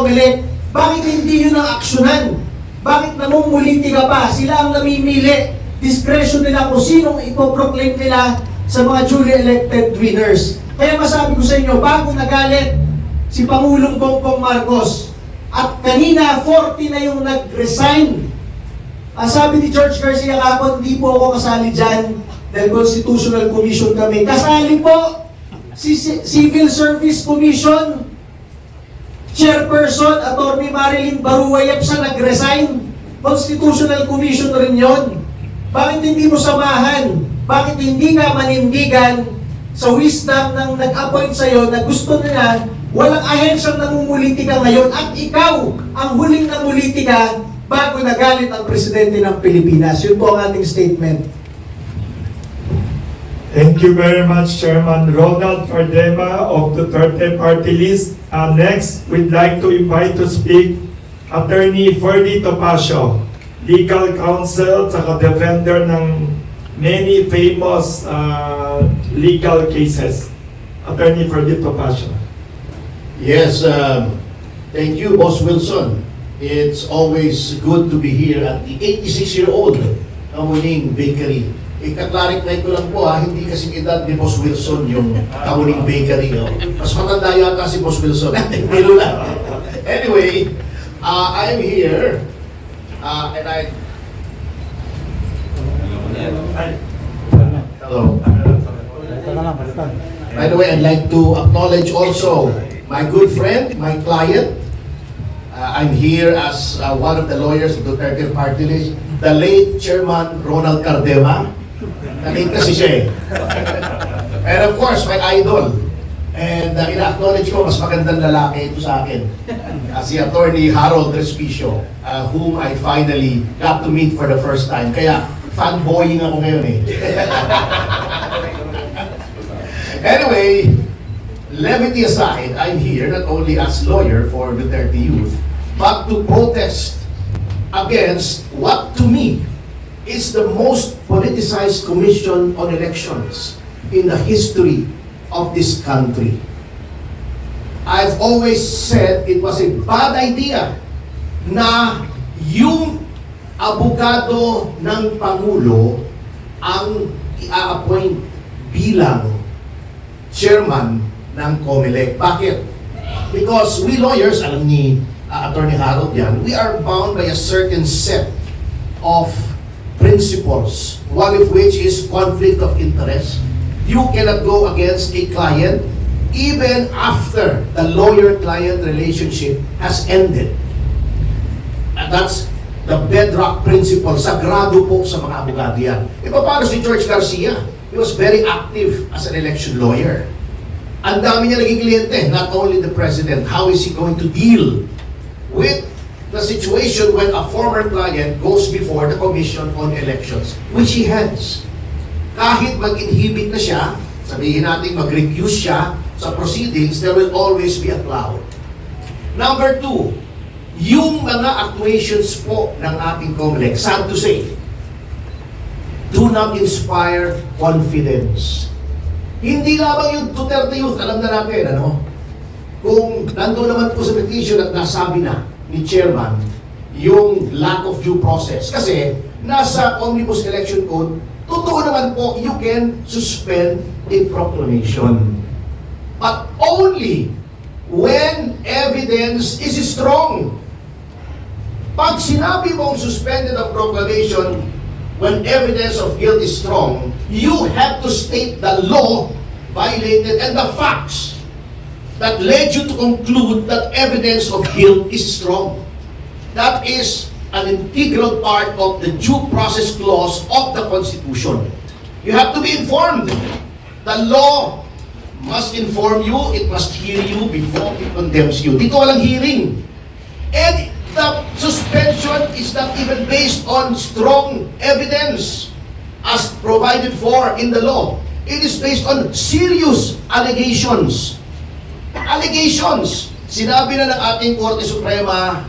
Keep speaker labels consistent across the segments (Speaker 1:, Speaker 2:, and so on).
Speaker 1: COMELEC, bakit hindi yun ang aksyonan? Bakit namumulitika pa? Sila ang namimili. Discretion nila kung sinong ipoproclaim nila sa mga duly elected winners. Kaya masabi ko sa inyo, bago nagalit si Pangulong Bongbong Marcos, at kanina 40 na yung nag-resign. Ang sabi ni George Garcia kahapon, hindi po ako kasali dyan dahil Constitutional Commission kami. Kasali po si Civil Service Commission, Chairperson, Atty. Marilyn Baruayap sa nag-resign. Constitutional Commission rin yon. Bakit hindi mo samahan? Bakit hindi ka manindigan sa wisdom ng nag-appoint sa'yo na gusto nila walang ahensyang namumulitika ngayon at ikaw ang huling namulitika bago nagalit ang Presidente ng Pilipinas? Yun po ang ating statement.
Speaker 2: Thank you very much, Chairman Ronald Cardema of the Duterte Party List. Next, we'd like to invite to speak Attorney Ferdy Topacio, legal counsel at defender ng many famous legal cases. Attorney Ferdy Topacio.
Speaker 3: Yes, thank you, Boss Wilson. It's always good to be here at the 86-year-old Kamuning Bakery. Ikaklarify ko lang po hindi kasing edad ni Boss Wilson yung Kamuning Bakery. Mas matanda yata si Boss Wilson. Bilo lang. Anyway, I'm here and I... Hello. By the way, I'd like to acknowledge also my good friend, my client. I'm here as one of the lawyers of the Duterte Party List, the late Chairman Ronald Cardema. Na-late kasi siya eh. And of course, my idol. And ina-acknowledge ko, mas magandang lalaki ito sa akin. Si Attorney Harold Respicio, whom I finally got to meet for the first time. Kaya, fanboying ako ngayon eh. Anyway, levity aside, I'm here not only as lawyer for Duterte Youth, but to protest against what to me is the most politicized commission on elections in the history of this country. I've always said it was a bad idea na yung abogado ng Pangulo ang i-appoint bilang chairman ng COMELEC. Bakit? Because we lawyers, alam ni Attorney Harold yan, we are bound by a certain set of principles, one of which is conflict of interest. You cannot go against a client even after the lawyer-client relationship has ended. And that's the bedrock principle. Sagrado po sa mga abogado yan. E paano si George Garcia? He was very active as an election lawyer. Ang dami niya naging kliyente, not only the president. How is he going to deal with the situation when a former client goes before the Commission on Elections, which he has? Kahit mag-inhibit na siya, sabihin natin mag-recuse siya sa proceedings, there will always be a cloud. Number two, yung mga actuations po ng ating COMELEC, sad to say, do not inspire confidence. Hindi lamang yung Duterte Youth, alam na natin, ano? Kung nandoon naman po sa petition at nasabi na ni Chairman yung lack of due process. Kasi nasa Omnibus Election Code, totoo naman po, you can suspend a proclamation. But only when evidence is strong. Pag sinabi mong suspended ang proclamation, when evidence of guilt is strong, you have to state the law violated and the facts that led you to conclude that evidence of guilt is strong. That is an integral part of the due process clause of the Constitution. You have to be informed. The law must inform you, it must hear you before it condemns you. Dito walang hearing. And the suspension is not even based on strong evidence as provided for in the law. It is based on serious allegations. Allegations. Sinabi na ng ating Korte Suprema,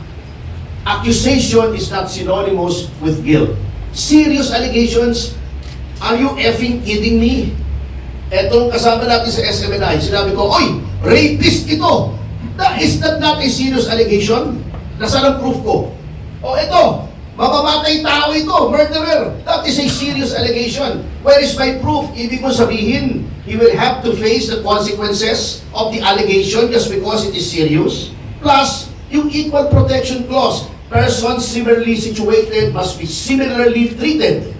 Speaker 3: accusation is not synonymous with guilt. Serious allegations. Are you effing kidding me? Etong kasama natin sa SMNI, sinabi ko, oy, rapist ito. Is that not a serious allegation? Nasaan ang proof ko? O ito, mamamatay tao ito, murderer. That is a serious allegation. Where is my proof? Ibig mo sabihin, he will have to face the consequences of the allegation just because it is serious. Plus, yung equal protection clause, persons similarly situated must be similarly treated.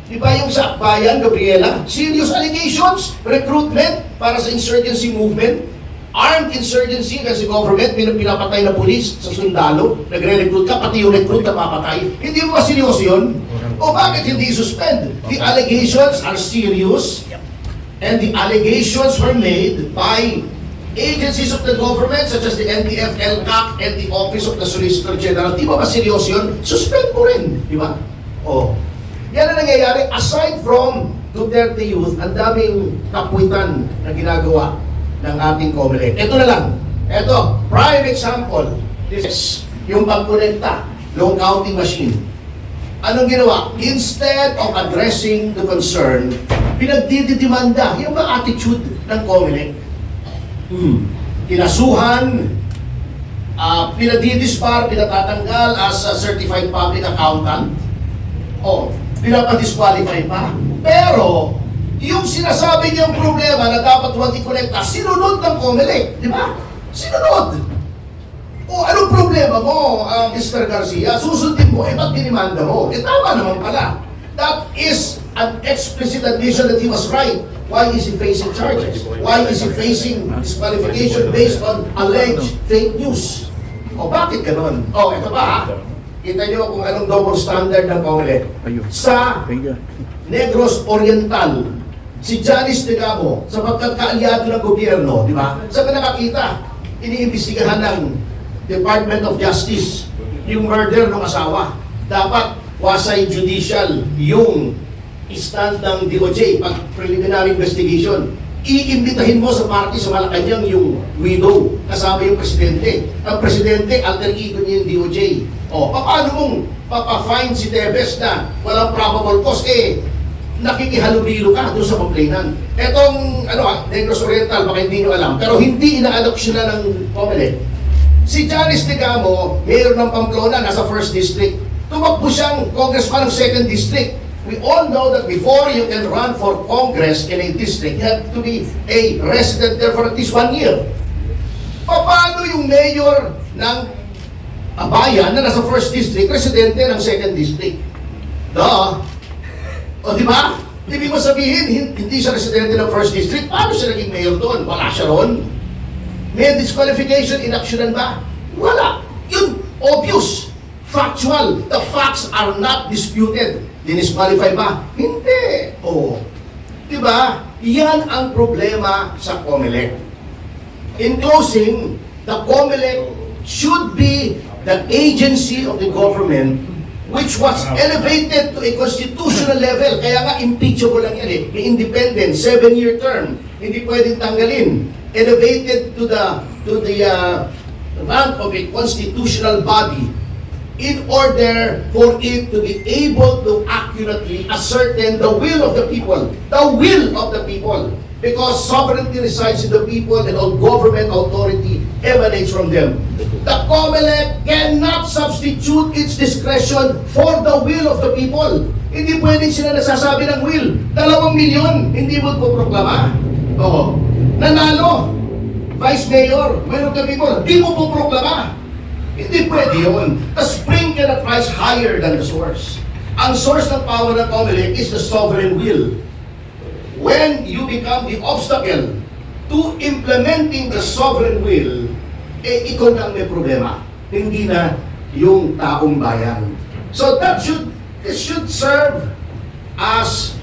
Speaker 3: Di ba yung sa Akbayan, Gabriela? Serious allegations, recruitment para sa insurgency movement, armed insurgency kasi government, pinapatay na pulis sa sundalo, nagre-recruit ka, pati yung recruit na papatay. Hindi mo ba seryoso yun? O bakit hindi suspend? The allegations are serious and the allegations were made by agencies of the government such as the NTF, LCAC, and the Office of the Solicitor General. Di ba seryoso yun? Suspend mo rin. Di ba? O. Yan ang nangyayari. Aside from Duterte Youth, ang daming kapwitan na ginagawa ng ating COMELEC. Ito na lang. Ito, prime example. This is yung pagkonekta ng counting machine. Anong ginawa? Instead of addressing the concern, pinagdidimanda yung mga attitude ng COMELEC. Kinasuhan, pinadidispar, pinatatanggal as a certified public accountant. O, pinapadisqualify pa. Pero, yung sinasabi niyang problema na dapat huwag i-connecta, sinunod ng COMELEC, di ba? Sinunod. O, anong problema mo, Mr. Garcia? Susundin mo, ba't dinimanda mo? Tama naman pala. That is an explicit admission that he was right. Why is he facing charges? Why is he facing disqualification based on alleged fake news? O, bakit ganun? O, ito pa ha. Kita niyo kung anong double standard ng COMELEC. Sa Negros Oriental, si Janice de Gabo, sa pagkakaalyado ng gobyerno, di ba? Saan ka nakakita? Iniimbestigahan ng Department of Justice yung murder ng asawa. Dapat wasay judicial yung stand ng DOJ pag preliminary investigation. Iimbitahin mo sa party sa Malacanang yung widow, kasama yung presidente. Ang presidente, alter ego niya yung DOJ. O, paano mong papafine si Tebes na walang probable cause? Nakikihalubilo ka doon sa complainant. Etong, Negros Oriental, baka hindi nyo alam, pero hindi ina-adoption na ng COMELEC. Si Janice de Gamo, mayor ng Pamplona, nasa 1st District. Tumakbo siyang congressman ng 2nd District. We all know that before you can run for Congress in a district, you have to be a resident there for at least 1 year. Paano yung mayor ng bayan na nasa 1st District, residente ng 2nd District? O di ba? Ibig mo sabihin, hindi siya residente ng 1st District, paano siya naging mayor doon? Wala siya ron. May disqualification, inaksyonan ba? Wala. Yun, obvious. Factual. The facts are not disputed. Dinisqualify ba? Hindi. O. Di ba? Yan ang problema sa COMELEC. In closing, the COMELEC should be the agency of the government which was elevated to a constitutional level. Kaya nga, impeachable lang yan eh. May independent, 7-year term. Hindi pwedeng tanggalin. Elevated to the rank of a constitutional body in order for it to be able to accurately ascertain the will of the people. The will of the people. Because sovereignty resides in the people and all government authority emanates from them. The COMELEC cannot substitute its discretion for the will of the people. Hindi pwedeng sila nasasabi ng will. 2 milyon, hindi mo poproklama. Oo. Nanalo, Vice Mayor, will of the people, hindi mo poproklama. Hindi pwede yun. The spring cannot rise higher than the source. Ang source ng power ng COMELEC is the sovereign will. When you become the obstacle to implementing the sovereign will, ikaw na ang may problema. Hindi na yung taong bayan. So this should serve as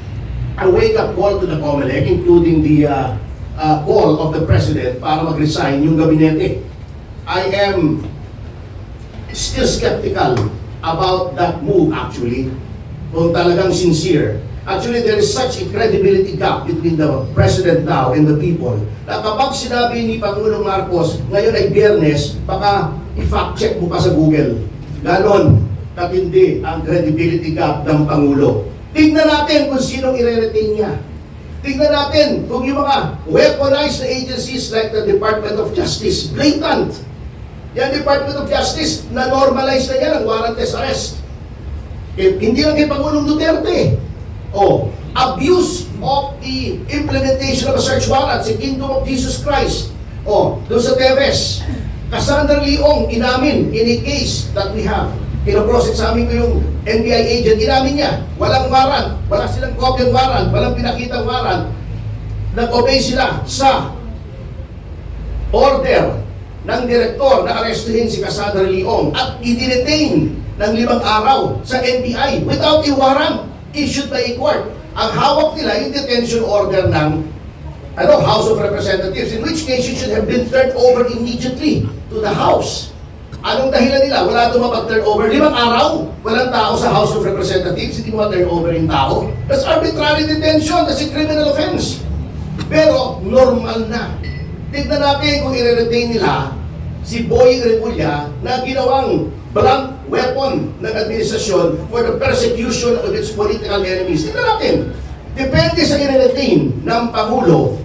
Speaker 3: a wake-up call to the COMELEC, including the call of the President para mag-resign yung gabinete. I am still skeptical about that move actually, kung talagang sincere. Actually, there is such a credibility gap between the President now and the people na kapag sinabi ni Pangulong Marcos, ngayon ay Biyernes, baka i-fact check mo pa sa Google. Ganon katindi ang credibility gap ng Pangulo. Tignan natin kung sinong i-retain niya. Tingnan natin kung yung mga weaponized na agencies like the Department of Justice, blatant. Yan, Department of Justice, na-normalize na yan ang warrantless arrest. Hindi lang kay Pangulong Duterte. Abuse of the implementation of a search warrant sa Kingdom of Jesus Christ. Doon sa Teves, Cassandra Leong, inamin in a case that we have. Kino-cross-examine ko yung NBI agent, inamin niya, walang warrant, wala silang kopyang warrant, walang pinakitang warrant. Nag-obey sila sa order ng direktor na arestuhin si Cassandra Leong at i-detain ng 5 araw sa NBI without a warrant issued by a court. Ang hawak nila yung detention order ng House of Representatives, in which case it should have been turned over immediately to the House. Anong dahilan nila? Wala ito mapag-turn over. 5 araw, walang tao sa House of Representatives, hindi mo ma-turn over yung tao. That's arbitrary detention, that's a criminal offense. Pero normal na. Tignan natin kung i-retain nila si Boy Remulla na ginawang blunt weapon ng administrasyon for the persecution of its political enemies. Tignan natin. Depende sa i-retain ng Pangulo,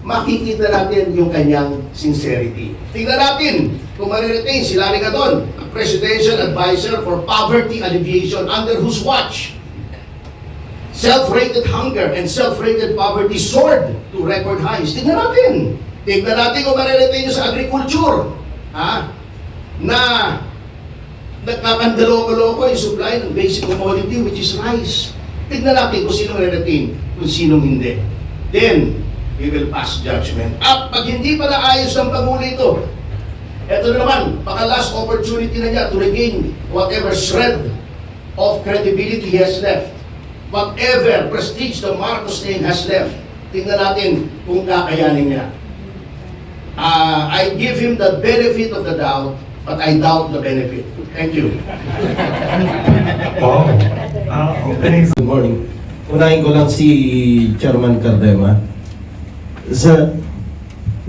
Speaker 3: makikita natin yung kanyang sincerity. Tignan natin kung ma-retain si Larry Gadon, ang Presidential Advisor for Poverty Alleviation, under whose watch self-rated hunger and self-rated poverty soared to record highs. Tignan natin. Tignan natin kung ma-retain nyo sa agriculture. Na nagkakandalo-loko yung supply ng basic commodity, which is rice. Tignan natin kung sino ma-retain, kung sinong hindi. Then, we will pass judgment. At pag hindi pa naayos ng Pangulo ito, eto na naman, last opportunity na niya to regain whatever shred of credibility he has left. Whatever prestige the Marcos name has left. Tingnan natin kung kakayanin niya. I give him the benefit of the doubt, but I doubt the benefit. Thank you.
Speaker 2: Opening.
Speaker 4: Good morning. Unahin ko lang si Chairman Cardema. Sir,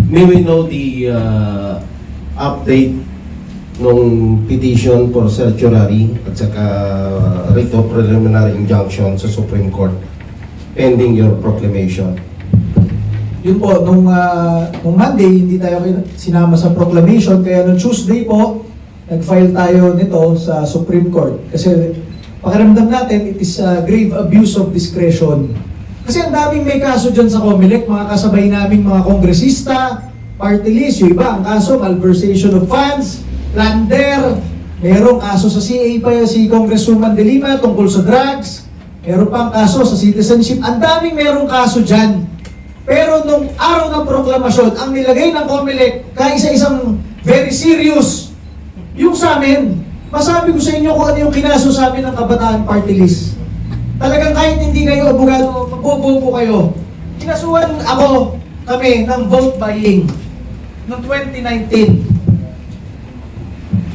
Speaker 4: may we know the update nung petition for certiorari at saka writ of preliminary injunction sa Supreme Court pending your proclamation?
Speaker 5: Yun po, nung Monday, hindi tayo sinama sa proclamation, kaya nung Tuesday po, nag-file tayo nito sa Supreme Court. Kasi pakiramdam natin, it is grave abuse of discretion. Kasi ang daming may kaso dyan sa COMELEC, mga kasabay naming mga kongresista, party list, yung iba, ang kaso, malversation of funds, plunder, merong kaso sa CA pa si Congresswoman De Lima tungkol sa drugs, meron pang kaso sa citizenship, ang daming merong kaso dyan. Pero nung araw ng proklamasyon, ang nilagay ng COMELEC, kaisa-isang very serious, yung sa amin, masabi ko sa inyo kung ano yung kinaso sa amin ng Kabataan Party List. Talagang kahit hindi kayo abogado, magbobobo kayo. Kinasuhan kami ng vote buying noong 2019.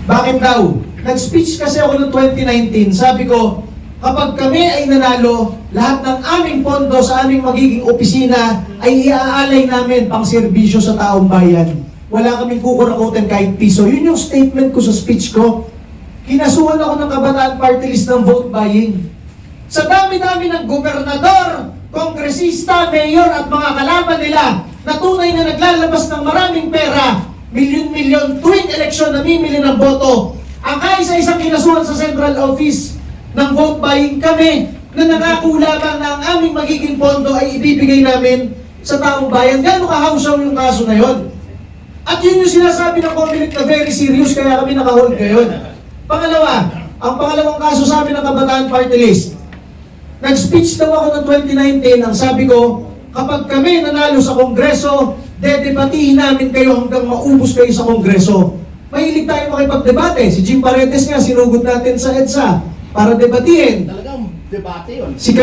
Speaker 5: Bakit daw? Nag-speech kasi ako noong 2019, sabi ko, kapag kami ay nanalo, lahat ng aming pondo sa aming magiging opisina ay iaalay namin pang serbisyo sa taong bayan. Wala kaming kukurakutin kahit piso. Yun yung statement ko sa speech ko. Kinasuhan ako ng Kabataan Party List ng vote buying. Sa dami-dami ng gobernador, kongresista, mayor at mga kalaban nila na tunay na naglalabas ng maraming pera, milyon-milyon tuwing eleksyon na mimili ng boto, ang kaisa-isang kinasuhan sa central office ng vote buying kami na nangako lamang na ang aming magiging pondo ay ibibigay namin sa taong bayan. Gano'ng kahawsaw yung kaso na yon? At yun yung sinasabi ng COMELEC na very serious, kaya kami nakahold ngayon. Pangalawa, ang pangalawang kaso sa amin ng Kabataan Party List. Nag-speech daw ako noong 2019, ang sabi ko, kapag kami nanalo sa Kongreso, dedebatihin namin kayo hanggang maubos kayo sa Kongreso. Mahilig tayo makipagdebate. Si Jim Paredes nga, sinugod natin sa EDSA para debatihin.
Speaker 3: Talagang debate yun.
Speaker 5: Si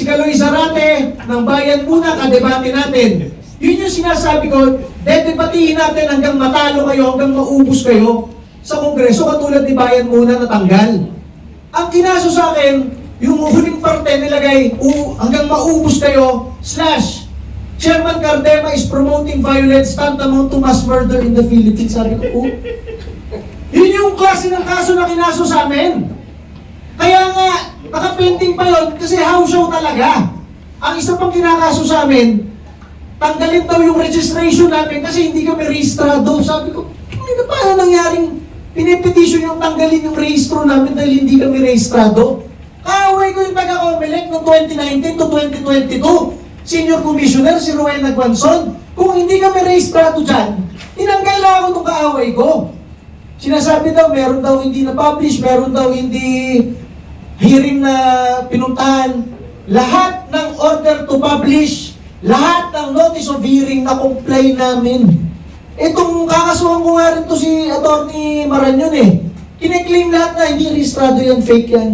Speaker 5: Kaloy Zarate ng Bayan Muna, kadebate natin. Yun yung sinasabi ko, dedebatihin natin hanggang matalo kayo, hanggang maubos kayo sa Kongreso, katulad ni Bayan Muna natanggal. Ang kinaso sa akin, yung huling parte nilagay, hanggang maubos kayo, / Chairman Cardema is promoting violence tantamount to mass murder in the Philippines. Sabi ko, yun yung klase ng kaso na kinaso sa amin. Kaya nga, nakapending pa yun kasi house show talaga. Ang isa pang kinakaso sa amin, tanggalin daw yung registration namin kasi hindi kami rehistrado. Sabi ko, ano paano nangyaring pinipetition yung tanggalin yung rehistro namin dahil hindi kami rehistrado? Kaaway ko yung taga-Comelec noong 2019 to 2022. Senior Commissioner, si Rowena Guanzon. Kung hindi kami rehistrado dyan, tinanggal na ako ng kaaway ko. Sinasabi daw, meron daw hindi na-publish, meron daw hindi hearing na pinuntahan. Lahat ng order to publish, lahat ng notice of hearing na comply namin. Itong kakasuhan ko nga rin to si Atty. Maranyon eh. Kine-claim lahat na hindi rehistrado yan, fake yan.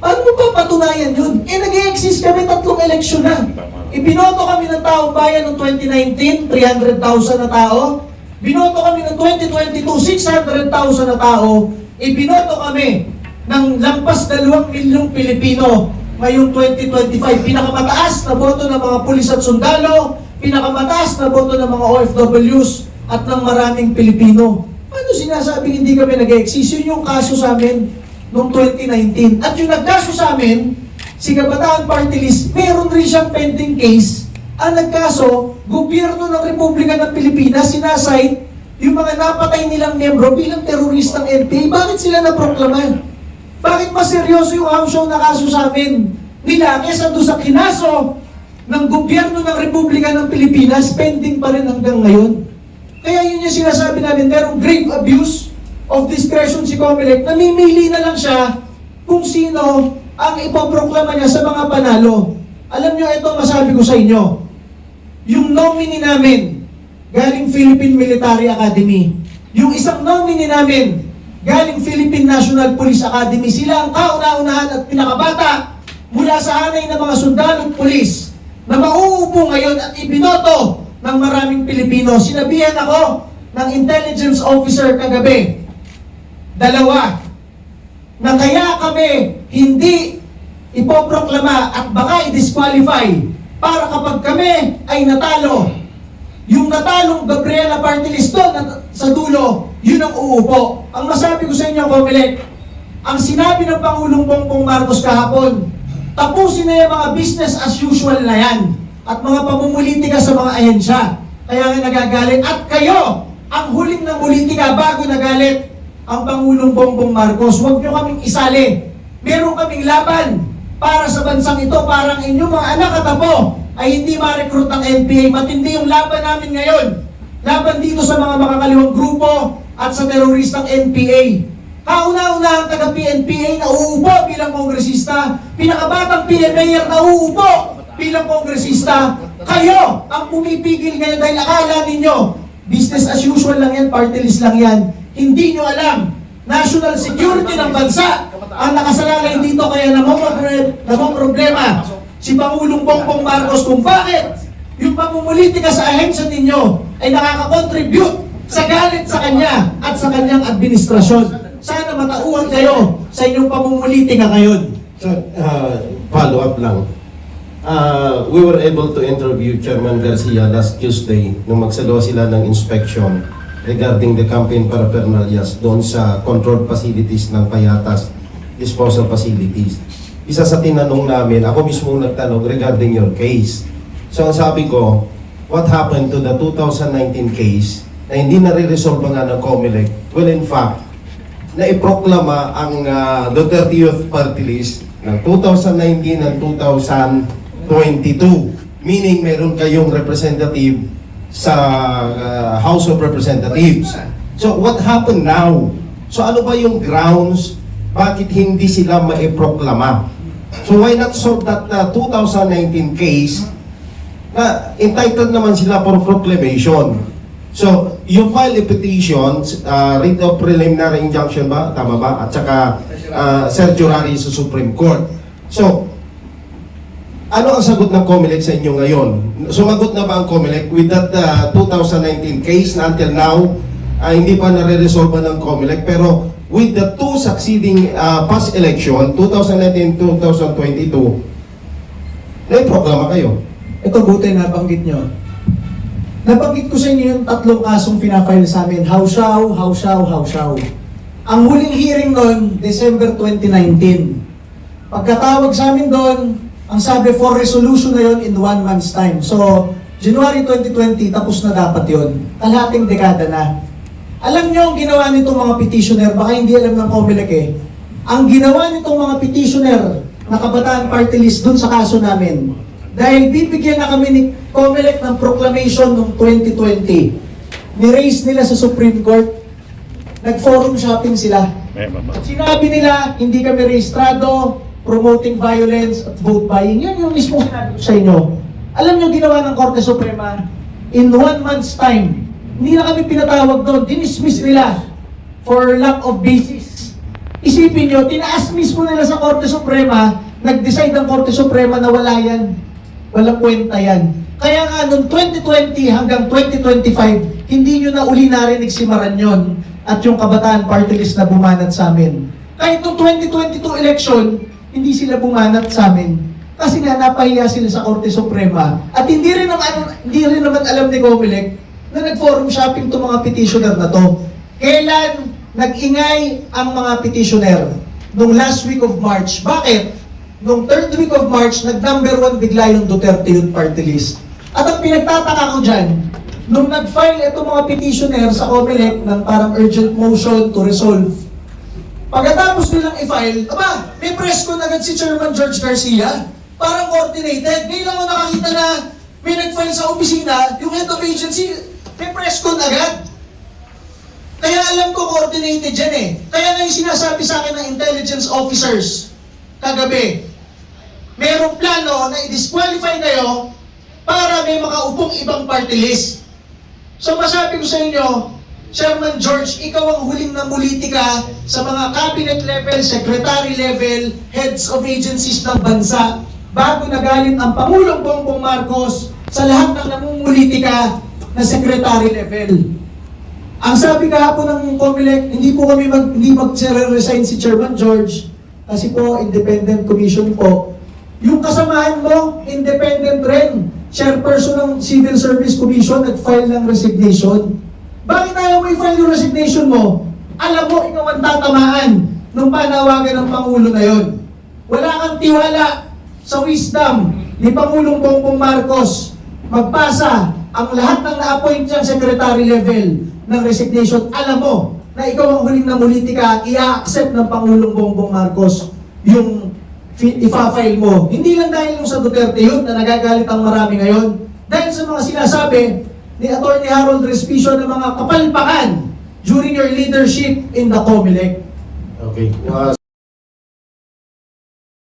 Speaker 5: Paano mo pa patunayan yun? Nag-i-exist kami 3 eleksyon na. Ibinoto kami ng taong bayan noong 2019, 300,000 na tao. Binoto kami ng 2022, 600,000 na tao. Ibinoto kami ng lampas 2 milyong Pilipino ngayong 2025. Pinakamataas na boto ng mga pulis at sundalo, pinakamataas na boto ng mga OFWs at ng maraming Pilipino. Paano sinasabing hindi kami nag-exist? Yun yung kaso sa amin noong 2019. At yung nagkaso sa amin, si Kabataan Party List, meron rin siyang pending case. Ang nagkaso, gobyerno ng Republika ng Pilipinas, sinasite yung mga napatay nilang miyembro bilang teroristang NPA. Bakit sila naproklama? Bakit mas seryoso yung hamsyaw na kaso sa amin nila kesa doon sa kinaso ng gobyerno ng Republika ng Pilipinas, pending pa rin hanggang ngayon? Kaya yun yung sinasabi namin, merong grave abuse of discretion si Comelec, namimili na lang siya kung sino ang ipoproklama niya sa mga panalo. Alam nyo, ito masabi ko sa inyo, yung nominee namin, galing Philippine Military Academy, yung isang nominee namin, galing Philippine National Police Academy, sila ang kauna-unahan at pinakabata mula sa hanay ng mga sundalong pulis na mauupo ngayon at ibinoto ng maraming Pilipino. Sinabihan ako ng intelligence officer kagabi, 2, na kaya kami hindi ipoproklama at baka i-disqualify para kapag kami ay natalo, yung natalong Gabriela Party List doon sa dulo, yun ang uupo. Ang masabi ko sa inyo, Comelec, ang sinabi ng Pangulong Bongbong Marcos kahapon, tapusin na yung mga business as usual na yan at mga pamumulitika sa mga ahensya. Kaya nga nagagalit. At kayo, ang huling ng politika bago nagalit ang Pangulong Bongbong Marcos. Huwag nyo kaming isali. Meron kaming laban para sa bansang ito. Parang inyong mga anak at apo ay hindi ma-recruit ng NPA. Matindi yung laban namin ngayon. Laban dito sa mga makakaliwang grupo at sa teroristang NPA. Kauna-una ang taga-PNPA na uupo bilang kongresista. Pinakabatang PNMayor na uupo bilang kongresista. Kayo ang pumipigil ngayon dahil akala ninyo, business as usual lang yan, party list lang yan. Hindi nyo alam, national security ng bansa ang nakasalalay dito, kaya namang problema si Pangulong Bongbong Marcos kung bakit yung pamumulitika sa ahensya ninyo ay nakaka-contribute sa galit sa kanya at sa kanyang administrasyon. Sana matauhan kayo sa inyong pamumulitika ngayon.
Speaker 4: So, follow up lang. We were able to interview Chairman Garcia last Tuesday nung magsagawa sila ng inspection regarding the campaign paraphernalias doon sa controlled facilities ng Payatas, disposal facilities. Isa sa tinanong namin, ako mismo nagtanong regarding your case. So ang sabi ko, what happened to the 2019 case na hindi nare-resolve nga ng COMELEC? Well, in fact, naiproklama ang Duterte Youth Party List ng 2019 and 2022. Meaning, meron kayong representative sa House of Representatives. So, what happened now? So, ano ba yung grounds bakit hindi sila maiproklama? So, why not solve that 2019 case na entitled naman sila for proclamation? So, you file a petition, writ of preliminary injunction ba? Tama ba? At saka certiorari sa Supreme Court. So, ano ang sagot ng COMELEC sa inyo ngayon? Sumagot na ba ang COMELEC with that 2019 case na until now, hindi pa nare-resolve ng COMELEC, pero with the 2 succeeding past election, 2019-2022, naiproklama kayo?
Speaker 5: Ito buti nabanggit nyo. Nabanggit ko sa inyo yung 3 kasong pinafile sa amin. Hawsaw. Ang huling hearing noon, December 2019. Pagkatawag sa amin doon, Ang sabi, for resolution na yon in 1 month's time. So, January 2020, tapos na dapat yon. Kalahating dekada na. Alam nyo ang ginawa nitong mga petitioner, baka hindi alam ng COMELEC eh. Ang ginawa nitong mga petitioner na Kabataan Party List dun sa kaso namin, dahil bibigyan na kami ni COMELEC ng proclamation noong 2020, ni-raise nila sa Supreme Court, nag-forum shopping sila. At sinabi nila, hindi kami rehistrado, promoting violence at vote buying. Yan yung mismo sinabi ko sa inyo. Alam nyo ginawa ng Korte Suprema, in 1 month's time, hindi na kami pinatawag doon, dinismiss nila for lack of basis. Isipin nyo, tinaas mismo nila sa Korte Suprema, nag-decide ang Korte Suprema na wala yan. Walang kwenta yan. Kaya nga, noong 2020 hanggang 2025, hindi nyo na uli narinig si Maranyon at yung Kabataan Party List na bumanat sa amin. Kahit noong 2022 election, hindi sila bumanat sa amin. Kasi nga, napahiya sila sa Korte Suprema. At hindi rin naman alam ni COMELEC na nag-forum shopping to mga petitioner na to. Kailan nag-ingay ang mga petitioner? Nung last week of March. Bakit? Nung third week of March, nag-number 1 bigla yung Duterte Youth Party List. At ang pinagtataka ko dyan, nung nag-file itong mga petitioner sa COMELEC ng parang urgent motion to resolve, pagkatapos nilang i-file, aba, may press con agad si Chairman George Garcia. Parang coordinated. Ngayon lang ako nakakita na may nag-file sa opisina, yung head of agency, may press con agad. Kaya alam ko coordinated dyan eh. Kaya nga yung sinasabi sa akin ng intelligence officers kagabi, merong plano na i-disqualify kayo para may makaupong ibang party list. So masabi ko sa inyo, Chairman George, ikaw ang huling namulitika sa mga cabinet level, secretary level, heads of agencies ng bansa bago nagalit ang Pangulong Bongbong Marcos sa lahat ng namumulitika na secretary level. Ang sabi kahapon ng COMELEC, hindi mag-resign si Chairman George kasi po independent commission po. Yung kasamahan mo, independent rin. Chairperson ng Civil Service Commission nag-file ng resignation. Bakit ayaw mo i-file yung resignation mo? Alam mo, ikaw ang tatamaan nung panawagan ng Pangulo na yon. Wala kang tiwala sa wisdom ni Pangulong Bongbong Marcos magpasa ang lahat ng na-appoint niyang secretary level ng resignation. Alam mo na ikaw ang huling namulitika, i-accept ng Pangulong Bongbong Marcos yung ipa-file mo. Hindi lang dahil yung sa Duterte yun na nagagalit ang marami ngayon. Dahil sa mga sinasabi ni Atty. Harold Respicio ng mga kapalpakan during your leadership in the COMELEC.
Speaker 4: Okay.